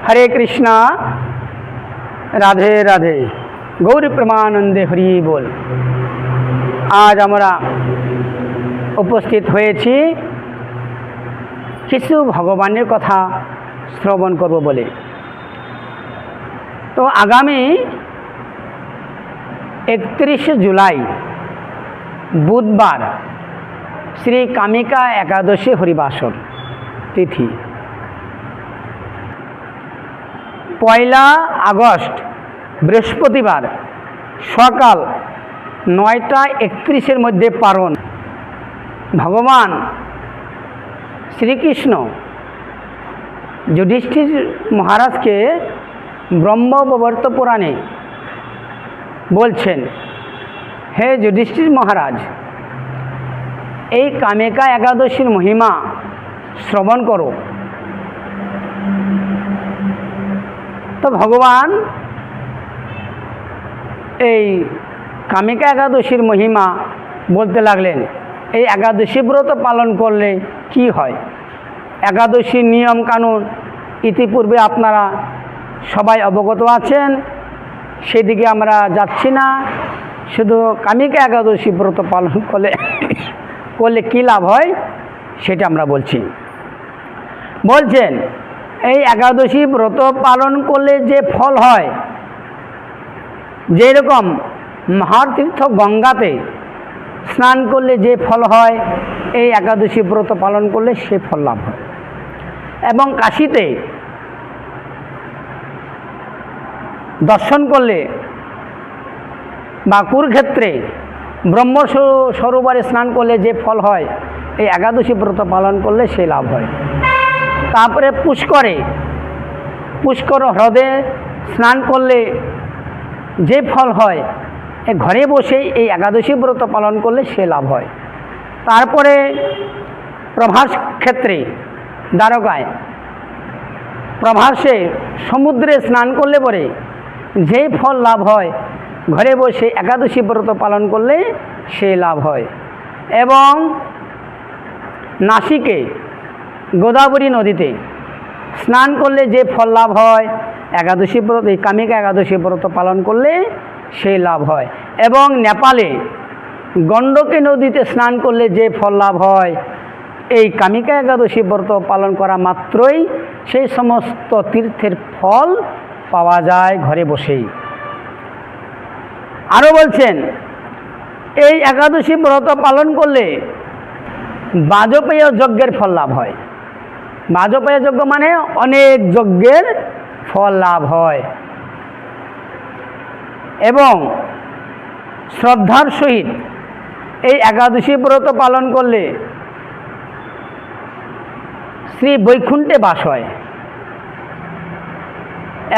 हरे कृष्णा राधे राधे गौर प्रेमानंदे हरि बोल। आज আমরা উপস্থিত হয়েছি কিছু ভগবানের কথা শ্রবণ করব বলে। তো আগামী 31 জুলাই বুধবার শ্রী কামিকা একাদশী হরিবাসর তিথি। 1 আগস্ট বৃহস্পতিবার সকাল 9:31 মধ্যে পারণ। ভগবান শ্রীকৃষ্ণ যুধিষ্ঠির মহারাজকে ব্রহ্মবর্ত পুরাণে বলছেন, হে যুধিষ্ঠির মহারাজ, এই কামিকা একাদশীর মহিমা শ্রবণ করো। তো ভগবান এই কামিকা একাদশীর মহিমা বলতে লাগলেন। এই একাদশী ব্রত পালন করলে কি হয়, একাদশীর নিয়ম কানুন ইতিপূর্বে আপনারা সবাই অবগত আছেন, সেদিকে আমরা যাচ্ছি না। শুধু কামিকা একাদশী ব্রত পালন করলে কী লাভ হয় সেটা আমরা বলছেন এই একাদশী ব্রত পালন করলে যে ফল হয়, যেরকম মহাতীর্থ গঙ্গাতে স্নান করলে যে ফল হয়, এই একাদশী ব্রত পালন করলে সে ফল লাভ হয়। এবং কাশীতে দর্শন করলে বা কুরুক্ষেত্রে ব্রহ্মসরোবরে স্নান করলে যে ফল হয়, এই একাদশী ব্রত পালন করলে সে লাভ হয়। তারপরে পুষ্কর হ্রদে স্নান করলে যে ফল হয়, ঘরে বসে এই একাদশী ব্রত পালন করলে সে লাভ হয়। তারপরে প্রভাস ক্ষেত্রে দ্বারকায় প্রভাসে সমুদ্রে স্নান করলে পরে যে ফল লাভ হয়, ঘরে বসে একাদশী ব্রত পালন করলে সে লাভ হয়। এবং নাসিকে গোদাবরী নদীতে স্নান করলে যে ফল লাভ হয়, একাদশী ব্রত এই কামিকা একাদশী ব্রত পালন করলে সেই লাভ হয়। এবং নেপালে গণ্ডকী নদীতে স্নান করলে যে ফল লাভ হয়, এই কামিকা একাদশী ব্রত পালন করা মাত্রই সেই সমস্ত তীর্থের ফল পাওয়া যায় ঘরে বসেই। আরও বলছেন, এই একাদশী ব্রত পালন করলে বাজপেয় যজ্ঞের ফল লাভ হয়। বাজপেয় যজ্ঞ মানে অনেক যজ্ঞের ফল লাভ হয়। এবং শ্রদ্ধার সহিত এই একাদশী ব্রত পালন করলে শ্রী বৈকুণ্ঠে বাস হয়।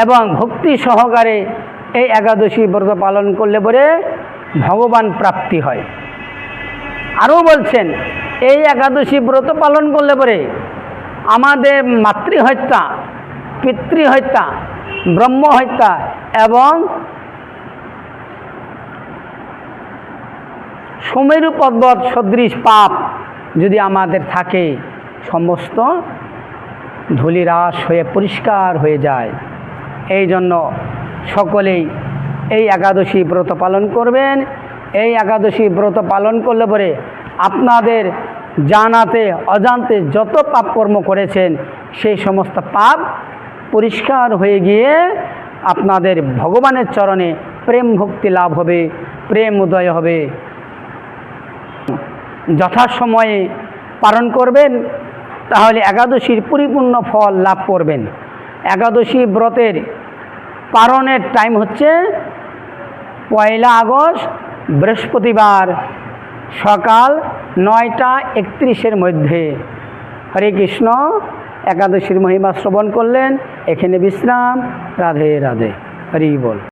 এবং ভক্তি সহকারে এই একাদশী ব্রত পালন করলে পরে ভগবান প্রাপ্তি হয়। আরও বলছেন, এই একাদশী ব্রত পালন করলে পরে আমাদের মাতৃহত্যা, পিতৃহত্যা, ব্রহ্মহত্যা এবং সুমেরু পর্বত সদৃশ পাপ যদি আমাদের থাকে, সমস্ত ধূলিরাশ হয়ে পরিষ্কার হয়ে যায়। এই জন্য সকলেই এই একাদশী ব্রত পালন করবেন। এই একাদশী ব্রত পালন করলে পরে আপনাদের জানাতে অজান্তে যত পাপ কর্ম করেছেন, সেই সমস্ত পাপ পরিষ্কার হয়ে গিয়ে আপনাদের ভগবানের চরণে প্রেম ভক্তি লাভ হবে, প্রেম উদয় হবে। যথাসময়ে পালন করবেন, তাহলে একাদশীর পরিপূর্ণ ফল লাভ করবেন। একাদশী ব্রতের পালনের টাইম হচ্ছে 1 আগস্ট বৃহস্পতিবার সকাল 9:31 মধ্যে। হরে কৃষ্ণ। একাদশীর মহিমা শ্রবণ করলেন, এখানে বিশ্রাম। রাধে রাধে। হরি বল।